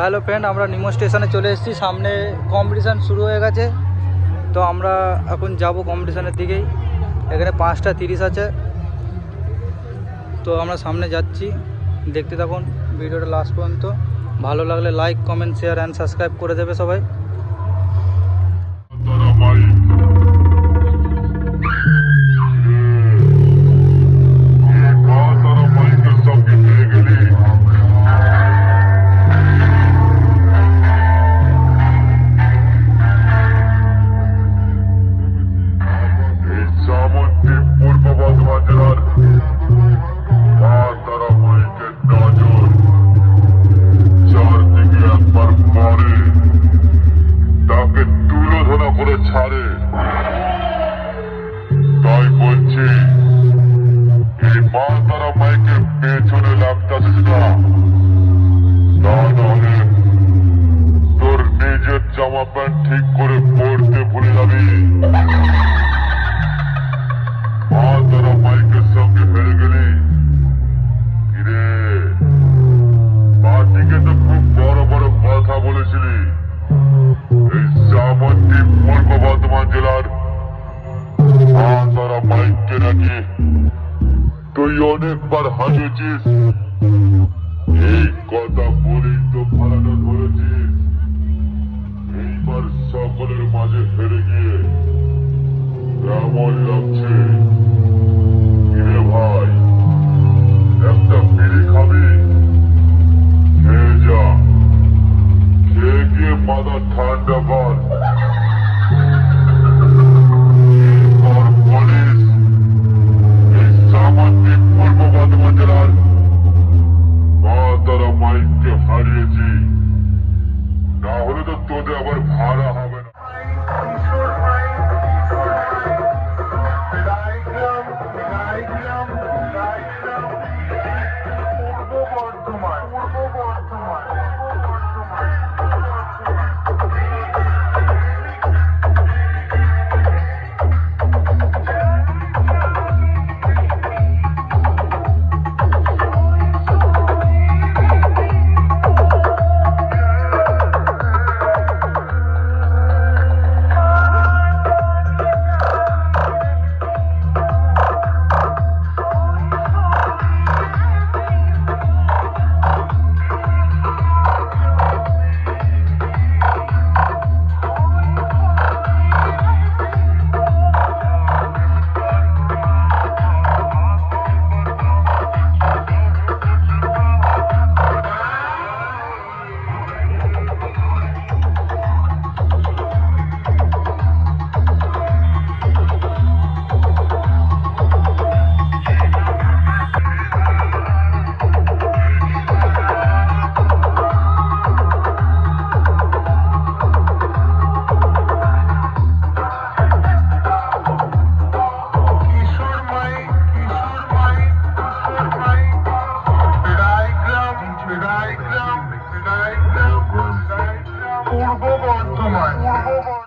Hello friend, আমরা নিমো স্টেশনে চলে এসেছি। সামনে কম্পিটিশান শুরু হয়ে গেছে, তো আমরা এখন যাব কম্পিটিশানের দিকেই। এখানে 5:30 আছে, তো আমরা সামনে যাচ্ছি। দেখতে থাকুন ভিডিওটা লাস্ট পর্যন্ত। ভালো লাগলে like, comment, share and subscribe করে দেবে সবাই। ছাড়ে তাই বলছি, এই মা তারা মাইকে পেছনে লাগতেছিস না, নাহলে তোর নিজের জামা প্যান্ট ঠিক করে পরতে ভুলে যাবি। মা তারা মাইকের সঙ্গে হেরে গেলি কিরে? পার্টিকে তো খুব বড় বড় কথা বলেছিলি। এই সামন্তি পূর্ব বর্ধমান জেলার তারা মাইককে নাকি তুই অনেকবার হারিয়েছিস। এই কথা বলেই তো ভাড়াটা ধরেছিস। এইবার সকলের মাঝে হেরে গিয়ে কেমন লাগছে কিরে ভাই? একটা বিড়ি খাবি? খেয়ে যা, খেয়ে গিয়ে মাথা ঠান্ডা কর। হারিয়েছি, না হলে তো তোদের আবার ভাড়া হবে না। পূর্ব বর্ধমান।